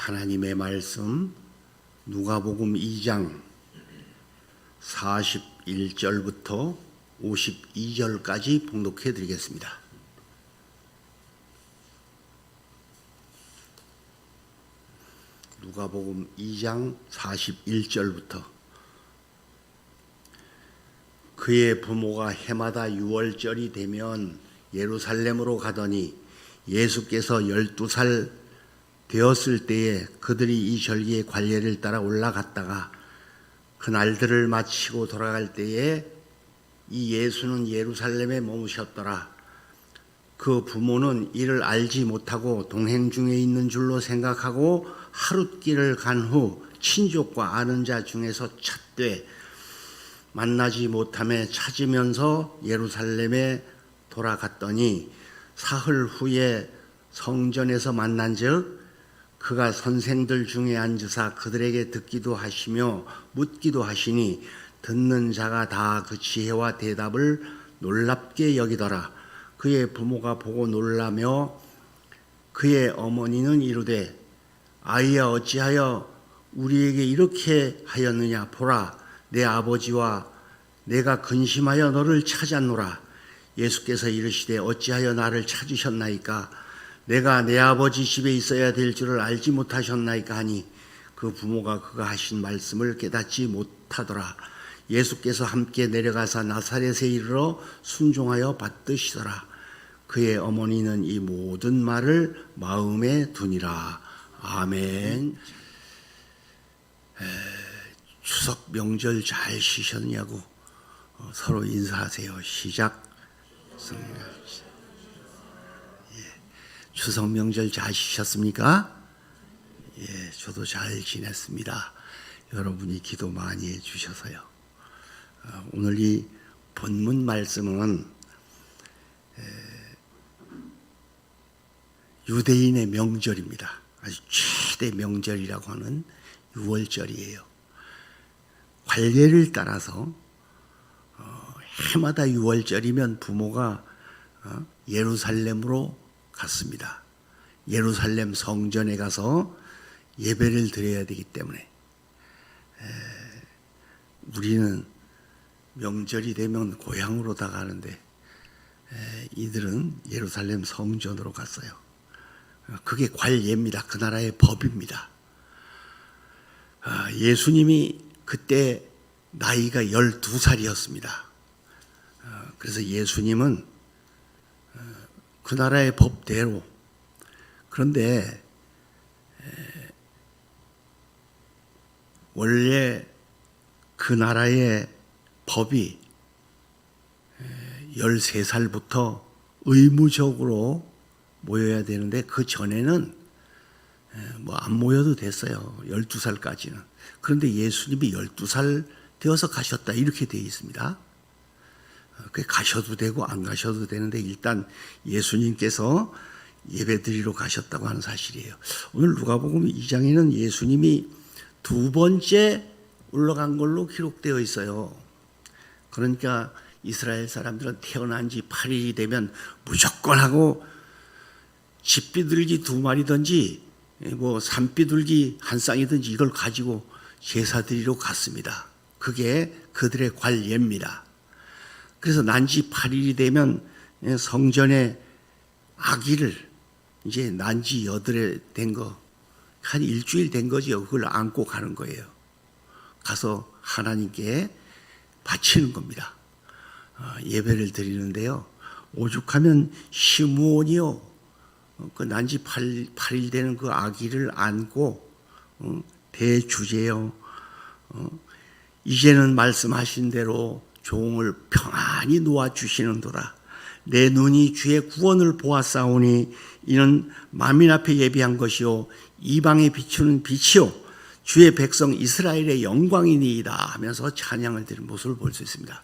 하나님의 말씀 누가복음 2장 41절부터 52절까지 봉독해 드리겠습니다. 누가복음 2장 41절부터 그의 부모가 해마다 유월절이 되면 예루살렘으로 가더니 예수께서 12살 되었을 때에 그들이 이 절기의 관례를 따라 올라갔다가 그 날들을 마치고 돌아갈 때에 이 예수는 예루살렘에 머무셨더라. 그 부모는 이를 알지 못하고 동행 중에 있는 줄로 생각하고 하룻길을 간 후 친족과 아는 자 중에서 찾되 만나지 못함에 찾으면서 예루살렘에 돌아갔더니 사흘 후에 성전에서 만난즉 그가 선생들 중에 앉으사 그들에게 듣기도 하시며 묻기도 하시니 듣는 자가 다 그 지혜와 대답을 놀랍게 여기더라. 그의 부모가 보고 놀라며 그의 어머니는 이르되 아이야 어찌하여 우리에게 이렇게 하였느냐. 보라 내 아버지와 내가 근심하여 너를 찾았노라. 예수께서 이르시되 어찌하여 나를 찾으셨나이까. 내가 내 아버지 집에 있어야 될 줄을 알지 못하셨나이까 하니 그 부모가 그가 하신 말씀을 깨닫지 못하더라. 예수께서 함께 내려가사 나사렛에 이르러 순종하여 받드시더라. 그의 어머니는 이 모든 말을 마음에 두니라. 아멘. 추석 명절 잘 쉬셨냐고 서로 인사하세요. 시작. 추석 명절 잘 쉬셨습니까? 예, 저도 잘 지냈습니다. 여러분이 기도 많이 해주셔서요. 오늘 이 본문 말씀은 유대인의 명절입니다. 아주 최대 명절이라고 하는 유월절이에요. 관례를 따라서 해마다 유월절이면 부모가 예루살렘으로 갔습니다. 예루살렘 성전에 가서 예배를 드려야 되기 때문에 우리는 명절이 되면 고향으로 다 가는데 이들은 예루살렘 성전으로 갔어요. 그게 관례입니다. 그 나라의 법입니다. 예수님이 그때 나이가 12살이었습니다. 그래서 예수님은 그 나라의 법대로, 그런데 원래 그 나라의 법이 13살부터 의무적으로 모여야 되는데 그 전에는 안 모여도 됐어요. 12살까지는. 그런데 예수님이 12살 되어서 가셨다 이렇게 되어 있습니다. 가셔도 되고 안 가셔도 되는데 일단 예수님께서 예배드리러 가셨다고 하는 사실이에요. 오늘 누가복음 2장에는 예수님이 두 번째 올라간 걸로 기록되어 있어요. 그러니까 이스라엘 사람들은 태어난 지 8일이 되면 무조건 하고 집비둘기 2마리든지 산비둘기 한 쌍이든지 이걸 가지고 제사 드리러 갔습니다. 그게 그들의 관례입니다. 그래서 난지 8일이 되면 성전에 아기를 이제 난지 8일 된 거, 한 일주일 된 거죠. 그걸 안고 가는 거예요. 가서 하나님께 바치는 겁니다. 예배를 드리는데요. 오죽하면 시므온이요. 그 난지 8일 되는 그 아기를 안고 대주제요. 이제는 말씀하신 대로 종을 평안히 놓아주시는도다. 내 눈이 주의 구원을 보았사오니 이는 만민 앞에 예비한 것이요 이방에 비추는 빛이요 주의 백성 이스라엘의 영광이니이다 하면서 찬양을 드리는 모습을 볼 수 있습니다.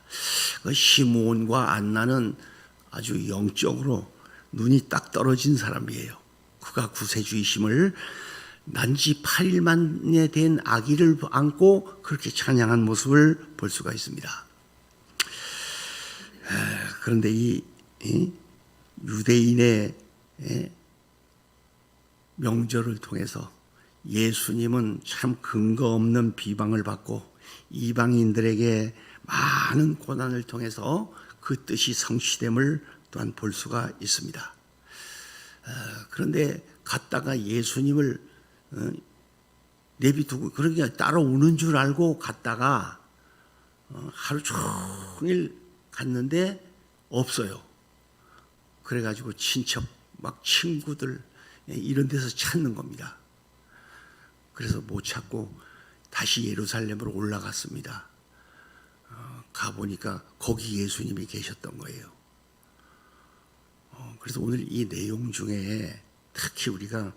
시므온과 안나는 아주 영적으로 눈이 딱 떨어진 사람이에요. 그가 구세주이심을 난지 8일 만에 된 아기를 안고 그렇게 찬양한 모습을 볼 수가 있습니다. 그런데 이 유대인의 명절을 통해서 예수님은 참 근거 없는 비방을 받고 이방인들에게 많은 고난을 통해서 그 뜻이 성취됨을 또한 볼 수가 있습니다. 그런데 갔다가 예수님을 내비두고 그러니까 따라오는 줄 알고 갔다가 하루 종일 갔는데 없어요. 그래가지고 친척 막 친구들 이런 데서 찾는 겁니다. 그래서 못 찾고 다시 예루살렘으로 올라갔습니다. 가보니까 거기 예수님이 계셨던 거예요. 그래서 오늘 이 내용 중에 특히 우리가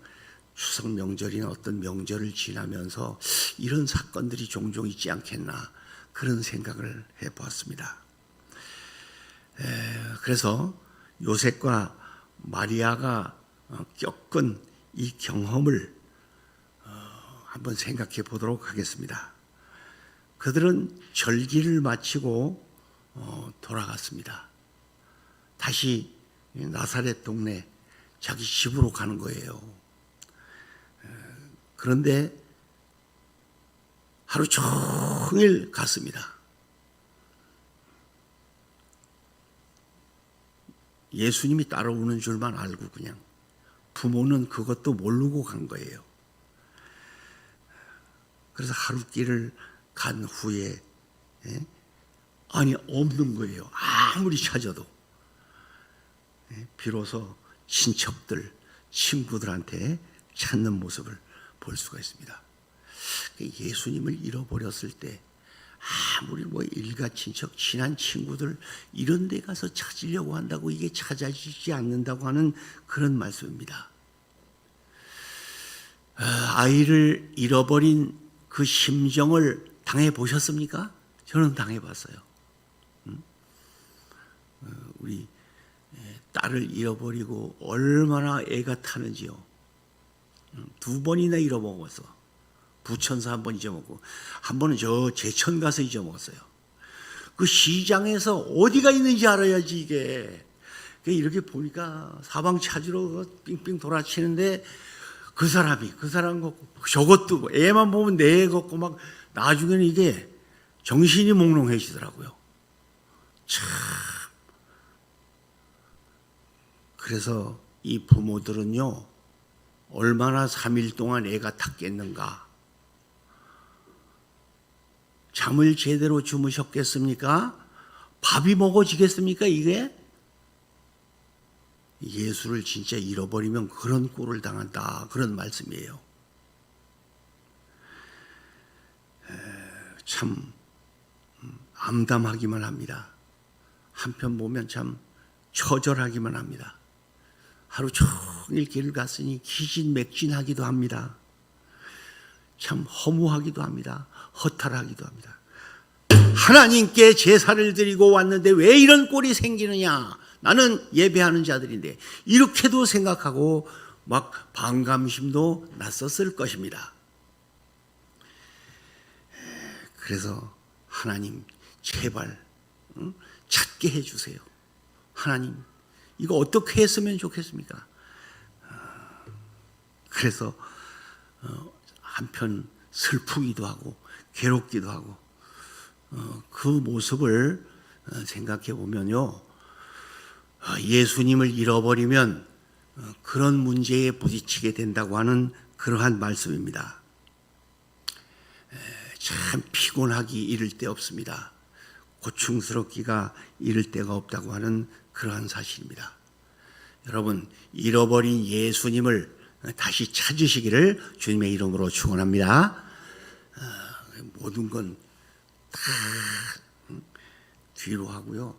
추석 명절이나 어떤 명절을 지나면서 이런 사건들이 종종 있지 않겠나 그런 생각을 해보았습니다. 그래서 요셉과 마리아가 겪은 이 경험을 한번 생각해 보도록 하겠습니다. 그들은 절기를 마치고 돌아갔습니다. 다시 나사렛 동네 자기 집으로 가는 거예요. 그런데 하루 종일 갔습니다. 예수님이 따라오는 줄만 알고 그냥 부모는 그것도 모르고 간 거예요. 그래서 하루 길을 간 후에 아니 없는 거예요. 아무리 찾아도 비로소 친척들, 친구들한테 찾는 모습을 볼 수가 있습니다. 예수님을 잃어버렸을 때 아무리 뭐 일가 친척, 친한 친구들 이런 데 가서 찾으려고 한다고 이게 찾아지지 않는다고 하는 그런 말씀입니다. 아이를 잃어버린 그 심정을 당해 보셨습니까? 저는 당해 봤어요. 우리 딸을 잃어버리고 얼마나 애가 타는지요. 2번이나 잃어먹었어. 부천사 한 번 잊어먹고 한 번은 저 제천 가서 잊어먹었어요. 그 시장에서 어디가 있는지 알아야지 이게. 이렇게 보니까 사방 찾으러 빙빙 돌아치는데 그 사람 저것도 애만 보면 내 같고 막 나중에는 이게 정신이 몽롱해지더라고요. 참. 그래서 이 부모들은요 얼마나 3일 동안 애가 탔겠는가. 잠을 제대로 주무셨겠습니까? 밥이 먹어지겠습니까 이게? 예수를 진짜 잃어버리면 그런 꼴을 당한다. 그런 말씀이에요. 참 암담하기만 합니다. 한편 보면 참 처절하기만 합니다. 하루 종일 길을 갔으니 기진맥진하기도 합니다. 참 허무하기도 합니다. 허탈하기도 합니다. 하나님께 제사를 드리고 왔는데 왜 이런 꼴이 생기느냐. 나는 예배하는 자들인데 이렇게도 생각하고 막 반감심도 났었을 것입니다. 그래서 하나님 제발 찾게 해주세요. 하나님 이거 어떻게 했으면 좋겠습니까? 그래서 한편 슬프기도 하고 괴롭기도 하고 그 모습을 생각해 보면요. 예수님을 잃어버리면 그런 문제에 부딪히게 된다고 하는 그러한 말씀입니다. 참 피곤하기 이를 데 없습니다. 고충스럽기가 이를 데가 없다고 하는 그러한 사실입니다. 여러분 잃어버린 예수님을 다시 찾으시기를 주님의 이름으로 축원합니다. 모든 건 다 뒤로 하고요.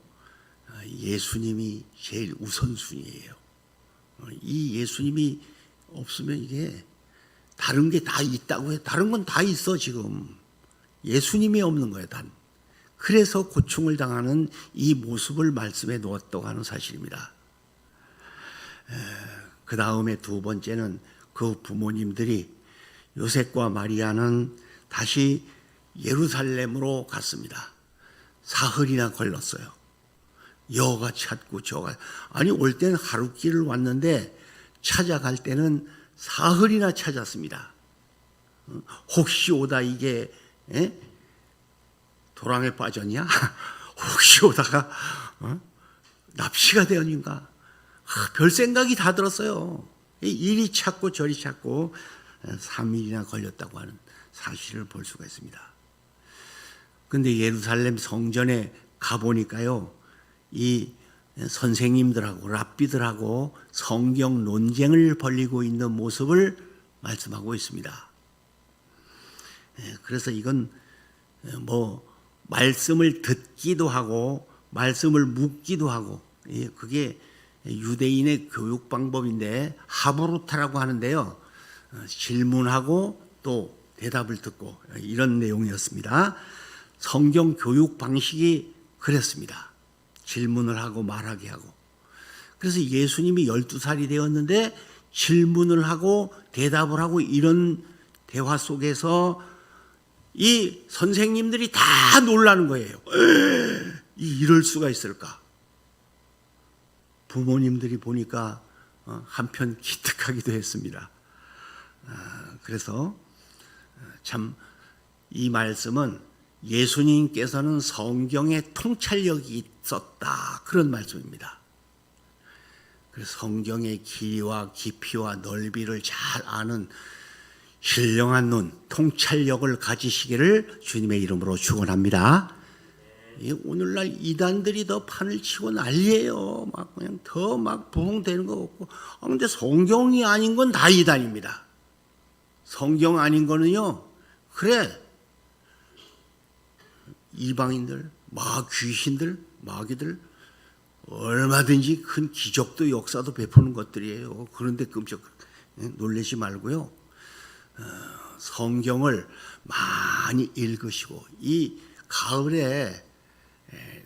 예수님이 제일 우선순위예요. 이 예수님이 없으면 이게 다른 게 다 있다고 해. 다른 건 다 있어 지금. 예수님이 없는 거예요. 단. 그래서 고충을 당하는 이 모습을 말씀에 놓았다고 하는 사실입니다. 그 다음에 두 번째는 그 부모님들이 요셉과 마리아는 다시 예루살렘으로 갔습니다. 사흘이나 걸렸어요. 여가 찾고 저가 아니 올 때는 하루 길을 왔는데 찾아갈 때는 사흘이나 찾았습니다. 혹시 오다 이게 도랑에 빠졌냐? 혹시 오다가 납치가 되었는가? 별 생각이 다 들었어요. 이리 찾고 저리 찾고 3일이나 걸렸다고 하는 사실을 볼 수가 있습니다. 근데 예루살렘 성전에 가보니까요, 이 선생님들하고 랍비들하고 성경 논쟁을 벌이고 있는 모습을 말씀하고 있습니다. 그래서 이건 뭐 말씀을 듣기도 하고 말씀을 묻기도 하고, 그게 유대인의 교육 방법인데 하브루타라고 하는데요, 질문하고 또 대답을 듣고 이런 내용이었습니다. 성경 교육 방식이 그랬습니다. 질문을 하고 말하게 하고. 그래서 예수님이 12살이 되었는데 질문을 하고 대답을 하고 이런 대화 속에서 이 선생님들이 다 놀라는 거예요. 이럴 수가 있을까? 부모님들이 보니까 한편 기특하기도 했습니다. 그래서 참 이 말씀은 예수님께서는 성경에 통찰력이 있었다, 그런 말씀입니다. 그래서 성경의 길이와 깊이와 넓이를 잘 아는 신령한 눈, 통찰력을 가지시기를 주님의 이름으로 축원합니다. 오늘날 이단들이 더 판을 치고 난리예요. 막 그냥 더 막 부흥되는 거 없고. 근데 성경이 아닌 건 다 이단입니다. 성경 아닌 거는요, 그래, 이방인들, 귀신들, 마귀들 얼마든지 큰 기적도 역사도 베푸는 것들이에요. 그런데 끔찍 놀라지 말고요, 성경을 많이 읽으시고, 이 가을에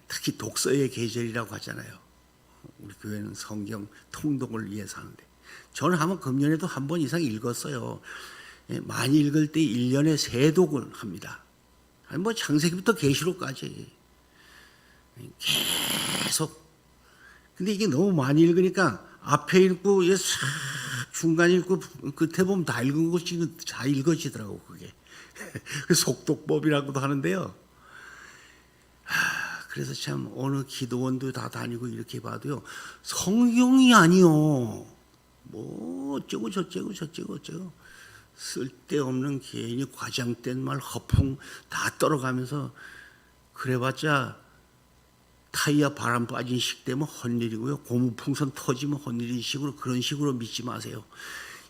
특히 독서의 계절이라고 하잖아요. 우리 교회는 성경 통독을 위해서 하는데, 저는 한번 금년에도 한 번 이상 읽었어요. 많이 읽을 때 1년에 3독을 합니다. 뭐 창세기부터 계시록까지 계속. 근데 이게 너무 많이 읽으니까 앞에 읽고 중간에 읽고 끝에 보면 다 읽은 것이 다 읽어지더라고, 그게. 속독법이라고도 하는데요. 그래서 참 어느 기도원도 다 다니고 이렇게 봐도요, 성경이 아니요, 뭐 어쩌고 저쩌고 쓸데없는 괜히 과장된 말, 허풍 다 떨어가면서, 그래봤자 타이어 바람 빠진 식되면 헛일이고요, 고무풍선 터지면 헛일인 식으로, 그런 식으로 믿지 마세요.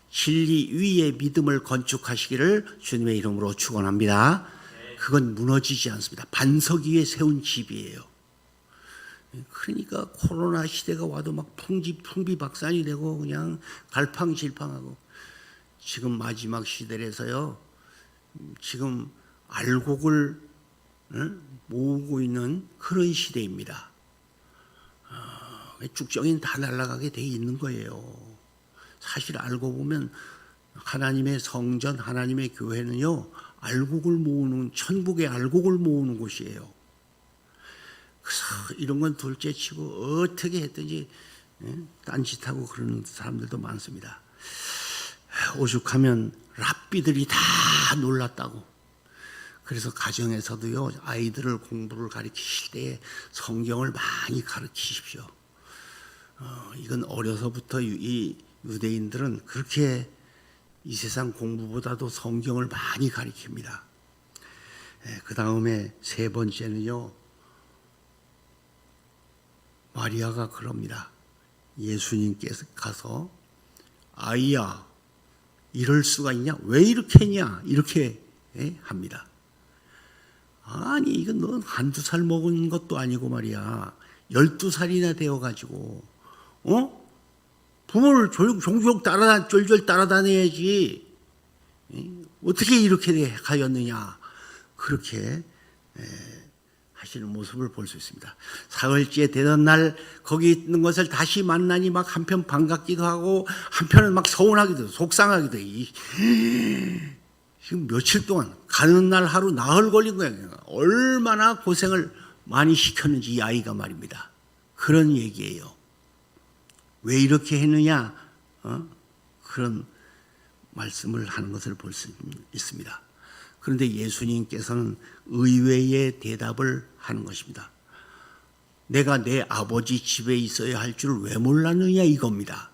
진리 위에 믿음을 건축하시기를 주님의 이름으로 축원합니다. 그건 무너지지 않습니다. 반석 위에 세운 집이에요. 그러니까 코로나 시대가 와도 막 풍비박산이 되고 그냥 갈팡질팡하고, 지금 마지막 시대에서요, 지금 알곡을 모으고 있는 그런 시대입니다. 쭉정이는 다 날아가게 돼 있는 거예요. 사실 알고 보면 하나님의 성전, 하나님의 교회는요, 알곡을 모으는, 천국의 알곡을 모으는 곳이에요. 그래서 이런 건 둘째치고 어떻게 했든지 딴짓하고 그러는 사람들도 많습니다. 오죽하면 랍비들이 다 놀랐다고. 그래서 가정에서도요, 아이들을 공부를 가르치실 때 성경을 많이 가르치십시오. 이건 어려서부터 이 유대인들은 그렇게 이 세상 공부보다도 성경을 많이 가르칩니다. 그 다음에 세 번째는요, 마리아가 그럽니다. 예수님께서 가서, 아이야, 이럴 수가 있냐? 왜 이렇게 했냐? 이렇게 합니다. 아니, 이건 너 한두 살 먹은 것도 아니고 말이야, 12살이나 되어가지고 부모를 종종 쫄쫄 따라다녀야지, 어떻게 이렇게 하였느냐, 그렇게 하시는 모습을 볼 수 있습니다. 사흘째 되던 날 거기 있는 것을 다시 만나니 막 한편 반갑기도 하고 한편은 막 서운하기도 속상하기도 해. 지금 며칠 동안 가는 날 하루 나흘 걸린 거야. 얼마나 고생을 많이 시켰는지 이 아이가 말입니다. 그런 얘기예요. 왜 이렇게 했느냐, 그런 말씀을 하는 것을 볼 수 있습니다. 그런데 예수님께서는 의외의 대답을 하는 것입니다. 내가 내 아버지 집에 있어야 할 줄 왜 몰랐느냐 이겁니다.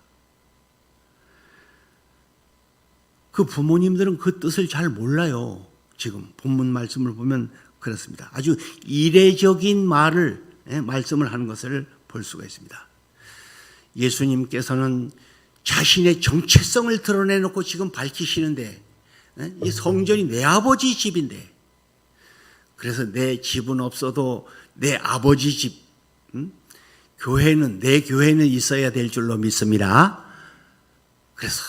그 부모님들은 그 뜻을 잘 몰라요. 지금 본문 말씀을 보면 그렇습니다. 아주 이례적인 말씀을 하는 것을 볼 수가 있습니다. 예수님께서는 자신의 정체성을 드러내놓고 지금 밝히시는데, 이 성전이 내 아버지 집인데, 그래서 내 집은 없어도 내 아버지 집, 내 교회는 있어야 될 줄로 믿습니다. 그래서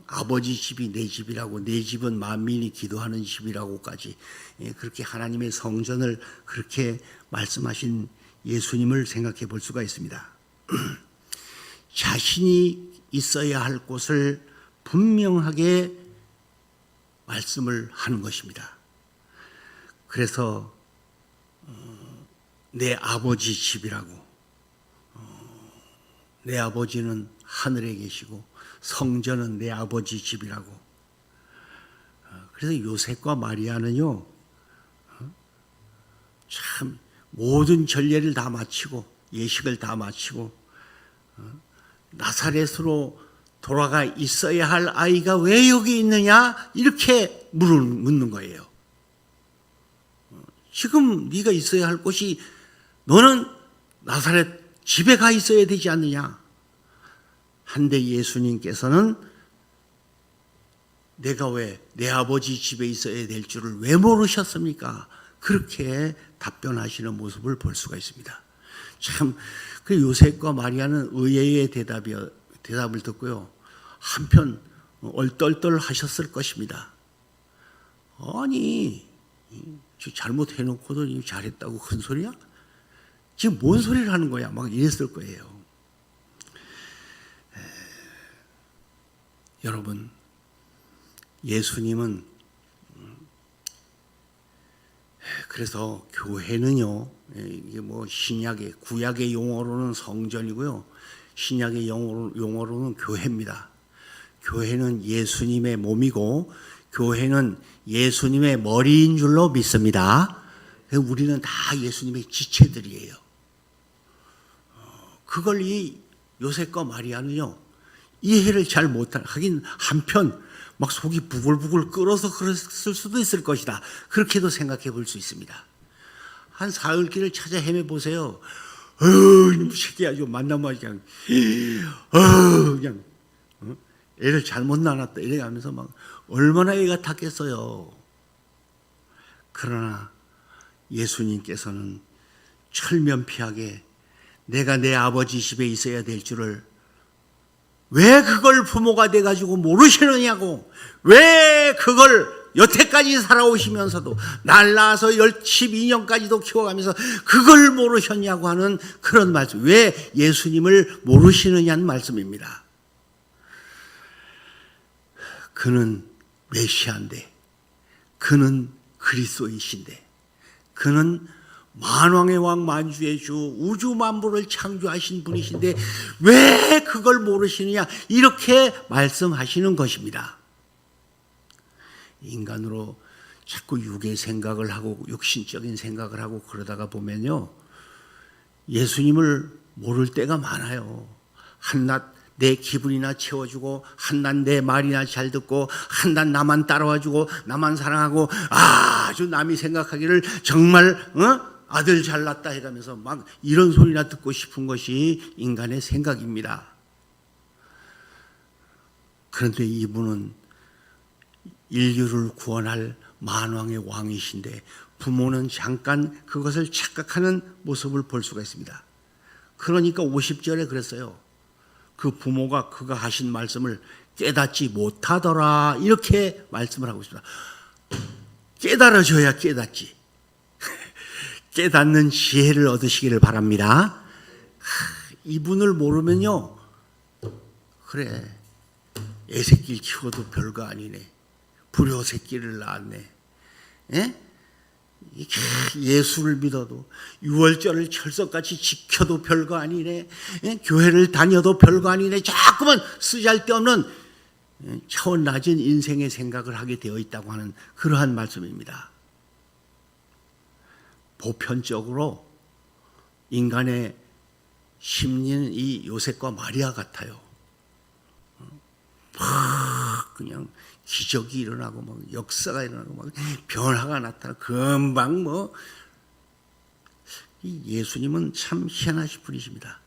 아버지 집이 내 집이라고, 내 집은 만민이 기도하는 집이라고까지 그렇게 하나님의 성전을 그렇게 말씀하신 예수님을 생각해 볼 수가 있습니다. 자신이 있어야 할 곳을 분명하게 말씀을 하는 것입니다. 그래서 내 아버지 집이라고, 내 아버지는 하늘에 계시고 성전은 내 아버지 집이라고. 그래서 요셉과 마리아는요, 참 모든 전례를 다 마치고 예식을 다 마치고 나사렛으로 돌아가 있어야 할 아이가 왜 여기 있느냐 이렇게 묻는 거예요. 지금 네가 있어야 할 곳이, 너는 나사렛 집에 가 있어야 되지 않느냐. 한데 예수님께서는 내가 왜 내 아버지 집에 있어야 될 줄을 왜 모르셨습니까? 그렇게 답변하시는 모습을 볼 수가 있습니다. 참, 그 요셉과 마리아는 의외의 대답을 듣고요, 한편 얼떨떨 하셨을 것입니다. 아니, 잘못해놓고도 잘했다고 큰 소리야? 지금 뭔 소리를 하는 거야? 막 이랬을 거예요. 여러분, 예수님은, 그래서 교회는요, 이게 뭐 구약의 용어로는 성전이고요, 신약의 용어로는 교회입니다. 교회는 예수님의 몸이고, 교회는 예수님의 머리인 줄로 믿습니다. 우리는 다 예수님의 지체들이에요. 그걸 이 요셉과 마리아는요, 이해를 잘 하긴 한편 막 속이 부글부글 끓어서 그랬을 수도 있을 것이다. 그렇게도 생각해 볼 수 있습니다. 한 사흘길을 찾아 헤매 보세요. 이놈 새끼 아주 만나면 그냥 애를 잘못 낳았다 이래 하면서 막 얼마나 애가 탔겠어요. 그러나 예수님께서는 철면피하게 내가 내 아버지 집에 있어야 될 줄을 왜 그걸 부모가 돼가지고 모르시느냐고, 왜 그걸 여태까지 살아오시면서도 날 낳아서 12년까지도 키워가면서 그걸 모르셨냐고 하는 그런 말씀, 왜 예수님을 모르시느냐는 말씀입니다. 그는 메시아인데, 그는 그리스도이신데, 그는 만왕의 왕 만주의 주 우주 만물을 창조하신 분이신데 왜 그걸 모르시느냐 이렇게 말씀하시는 것입니다. 인간으로 자꾸 육의 생각을 하고 육신적인 생각을 하고 그러다가 보면요, 예수님을 모를 때가 많아요. 한낱 내 기분이나 채워주고, 한낱 내 말이나 잘 듣고, 한낱 나만 따라와주고, 나만 사랑하고, 아주 남이 생각하기를 정말 아들 잘났다 해가면서 막 이런 소리나 듣고 싶은 것이 인간의 생각입니다. 그런데 이분은 인류를 구원할 만왕의 왕이신데 부모는 잠깐 그것을 착각하는 모습을 볼 수가 있습니다. 그러니까 50절에 그랬어요. 그 부모가 그가 하신 말씀을 깨닫지 못하더라 이렇게 말씀을 하고 있습니다. 깨달아져야 깨닫지. 깨닫는 지혜를 얻으시기를 바랍니다. 이분을 모르면요, 그래, 애새끼를 키워도 별거 아니네, 불효 새끼를 낳았네, 예수를 믿어도 유월절을 철석같이 지켜도 별거 아니네, 교회를 다녀도 별거 아니네, 자꾸만 쓰잘데없는 차원 낮은 인생의 생각을 하게 되어 있다고 하는 그러한 말씀입니다. 보편적으로 인간의 심리는 이 요셉과 마리아 같아요. 막 그냥 기적이 일어나고 막 역사가 일어나고 막 변화가 나타나 금방 이 예수님은 참 희한하신 분이십니다.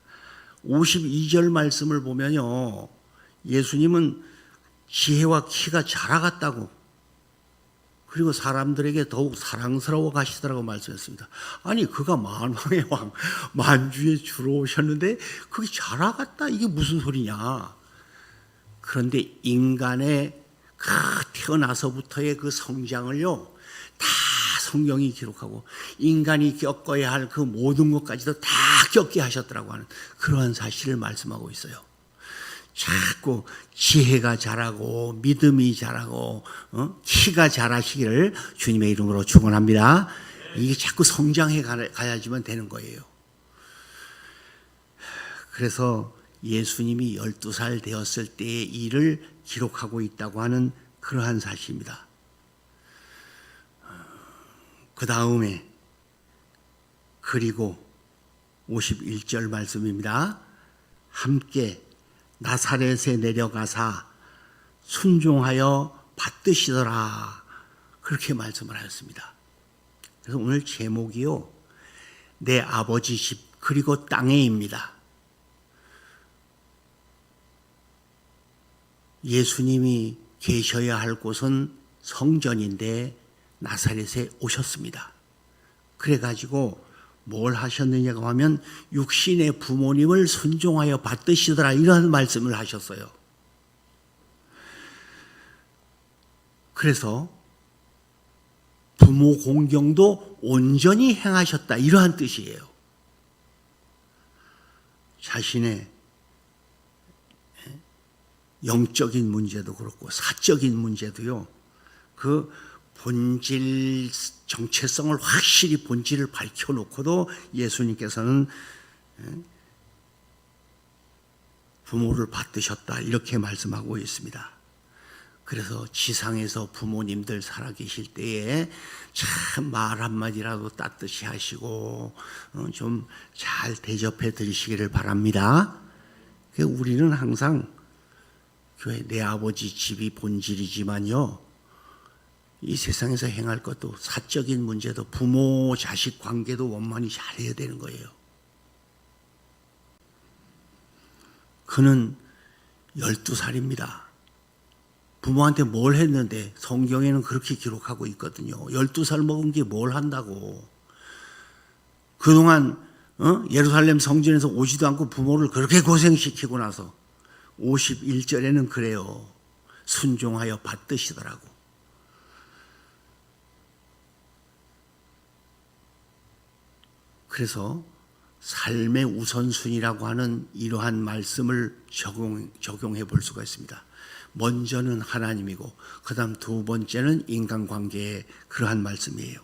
52절 말씀을 보면요, 예수님은 지혜와 키가 자라갔다고, 그리고 사람들에게 더욱 사랑스러워 가시더라고 말씀했습니다. 아니 그가 만왕의 왕 만주에 주로 오셨는데 그게 자라갔다, 이게 무슨 소리냐. 그런데 인간의 태어나서부터의 그 성장을요 다 성경이 기록하고 인간이 겪어야 할 그 모든 것까지도 다 겪게 하셨더라고 하는 그러한 사실을 말씀하고 있어요. 자꾸 지혜가 자라고 믿음이 자라고 키가 자라시기를 주님의 이름으로 축원합니다. 이게 자꾸 성장해 가야지만 되는 거예요. 그래서 예수님이 12살 되었을 때의 일을 기록하고 있다고 하는 그러한 사실입니다. 그 다음에 그리고 51절 말씀입니다. 함께 나사렛에 내려가사 순종하여 받드시더라, 그렇게 말씀을 하였습니다. 그래서 오늘 제목이요, 내 아버지 집 그리고 땅에입니다. 예수님이 계셔야 할 곳은 성전인데 나사렛에 오셨습니다. 그래가지고 뭘 하셨느냐고 하면 육신의 부모님을 순종하여 받드시더라, 이런 말씀을 하셨어요. 그래서 부모 공경도 온전히 행하셨다, 이러한 뜻이에요. 자신의 영적인 문제도 그렇고 사적인 문제도요, 그 본질 정체성을 확실히 본질을 밝혀놓고도 예수님께서는 부모를 받드셨다, 이렇게 말씀하고 있습니다. 그래서 지상에서 부모님들 살아계실 때에 참 말 한마디라도 따뜻히 하시고 좀 잘 대접해 드리시기를 바랍니다. 우리는 항상 교회 내 아버지 집이 본질이지만요, 이 세상에서 행할 것도 사적인 문제도 부모 자식 관계도 원만히 잘해야 되는 거예요. 그는 12살입니다. 부모한테 뭘 했는데 성경에는 그렇게 기록하고 있거든요. 12살 먹은 게 뭘 한다고. 그동안 예루살렘 성전에서 오지도 않고 부모를 그렇게 고생시키고 나서 51절에는 그래요. 순종하여 받드시더라고. 그래서 삶의 우선순위라고 하는 이러한 말씀을 적용해 볼 수가 있습니다. 먼저는 하나님이고 그 다음 두 번째는 인간관계의 그러한 말씀이에요.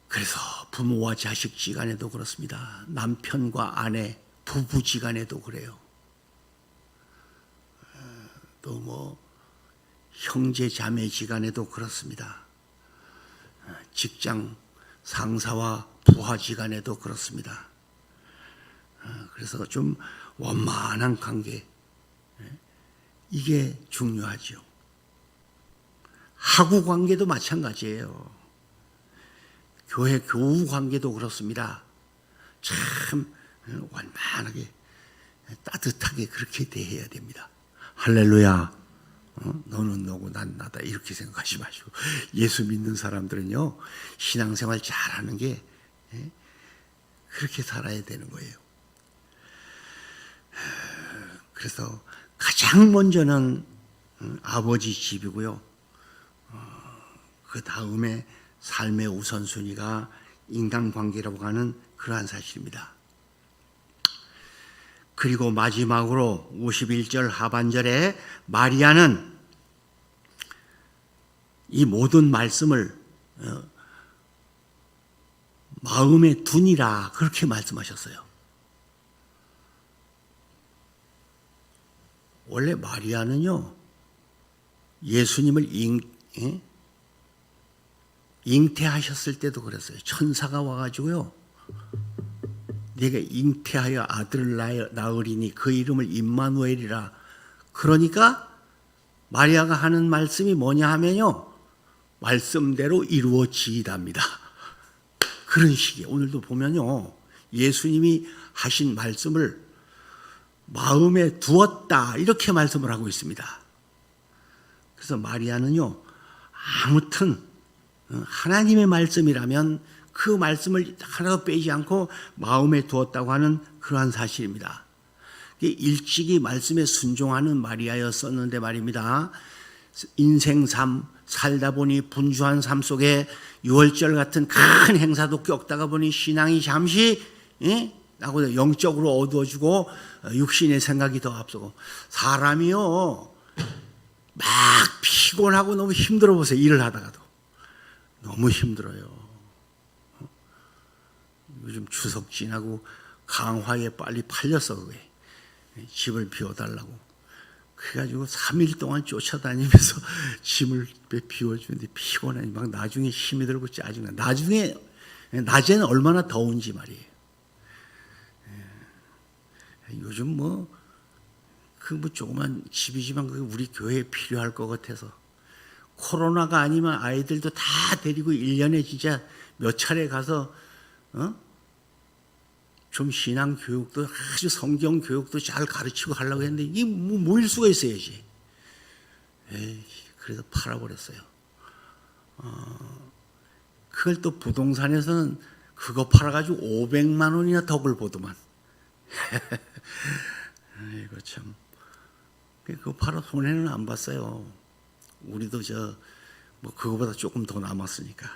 그래서 부모와 자식 지간에도 그렇습니다. 남편과 아내, 부부 지간에도 그래요. 또 형제 자매 지간에도 그렇습니다. 직장 상사와 부하 지간에도 그렇습니다. 그래서 좀 원만한 관계, 이게 중요하죠. 학우 관계도 마찬가지예요. 교회 교우 관계도 그렇습니다. 참 원만하게 따뜻하게 그렇게 대해야 됩니다. 할렐루야. 너는 너고 난 나다, 이렇게 생각하지 마시고, 예수 믿는 사람들은요 신앙생활 잘하는 게 그렇게 살아야 되는 거예요. 그래서 가장 먼저는 아버지 집이고요, 그 다음에 삶의 우선순위가 인간관계라고 하는 그러한 사실입니다. 그리고 마지막으로 51절 하반절에 마리아는 이 모든 말씀을 마음에 두니라, 그렇게 말씀하셨어요. 원래 마리아는요, 예수님을 잉태하셨을 때도 그랬어요. 천사가 와가지고요, 네가 잉태하여 아들을 낳으리니 그 이름을 임마누엘이라. 그러니까 마리아가 하는 말씀이 뭐냐 하면요, 말씀대로 이루어지이답니다. 그런 식이에요. 오늘도 보면요, 예수님이 하신 말씀을 마음에 두었다, 이렇게 말씀을 하고 있습니다. 그래서 마리아는요, 아무튼 하나님의 말씀이라면 그 말씀을 하나도 빼지 않고 마음에 두었다고 하는 그러한 사실입니다. 일찍이 말씀에 순종하는 마리아였었는데 말입니다. 인생 삶 살다 보니 분주한 삶 속에 유월절 같은 큰 행사도 겪다가 보니 신앙이 잠시 나고 영적으로 어두워지고 육신의 생각이 더 앞서고, 사람이요 막 피곤하고 너무 힘들어 보세요. 일을 하다가도 너무 힘들어요. 요즘 추석 지나고 강화에 빨리 팔렸어. 그게 집을 비워달라고 그래가지고 3일 동안 쫓아다니면서 짐을 비워주는데 피곤하니 막 나중에 힘이 들고 짜증나. 나중에 낮에는 얼마나 더운지 말이에요. 요즘 그 조그만 집이지만 그게 우리 교회에 필요할 것 같아서, 코로나가 아니면 아이들도 다 데리고 1년에 진짜 몇 차례 가서 좀 신앙 교육도, 아주 성경 교육도 잘 가르치고 하려고 했는데 이게 모일 수가 있어야지. 그래서 팔아버렸어요. 그걸 또 부동산에서는 그거 팔아가지고 500만 원이나 덕을 보더만. 이거 참. 그거 팔아 손해는 안 봤어요. 우리도 그거보다 조금 더 남았으니까.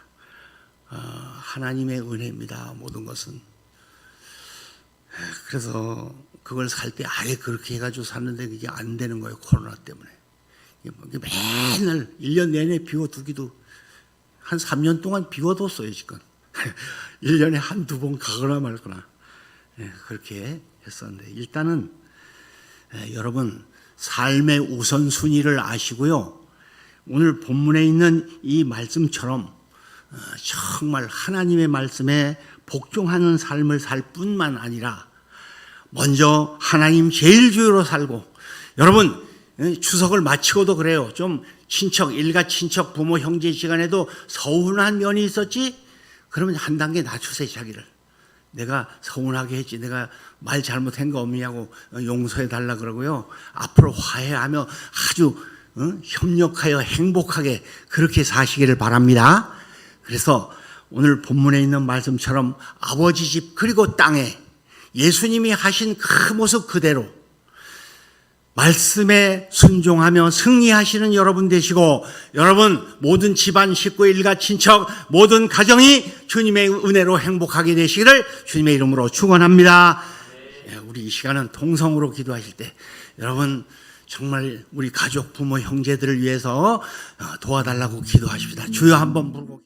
하나님의 은혜입니다. 모든 것은. 그래서 그걸 살 때 아예 그렇게 해가지고 샀는데 그게 안 되는 거예요. 코로나 때문에. 맨날 1년 내내 비워두기도 한 3년 동안 비워뒀어요. 지금 1년에 한두 번 가거나 말거나 그렇게 했었는데, 일단은 여러분 삶의 우선순위를 아시고요, 오늘 본문에 있는 이 말씀처럼 정말 하나님의 말씀에 복종하는 삶을 살 뿐만 아니라 먼저 하나님 제일 주요로 살고, 여러분 추석을 마치고도 그래요. 좀 친척, 일가 친척, 부모, 형제 시간에도 서운한 면이 있었지? 그러면 한 단계 낮추세요. 자기를. 내가 서운하게 했지, 내가 말 잘못한 거 없냐고 용서해 달라 그러고요, 앞으로 화해하며 아주 협력하여 행복하게 그렇게 사시기를 바랍니다. 그래서 오늘 본문에 있는 말씀처럼 아버지 집 그리고 땅에 예수님이 하신 그 모습 그대로 말씀에 순종하며 승리하시는 여러분 되시고, 여러분 모든 집안 식구, 일가 친척, 모든 가정이 주님의 은혜로 행복하게 되시기를 주님의 이름으로 축원합니다. 우리 이 시간은 통성으로 기도하실 때 여러분 정말 우리 가족, 부모, 형제들을 위해서 도와달라고 기도하십시다. 주여 한번 부르고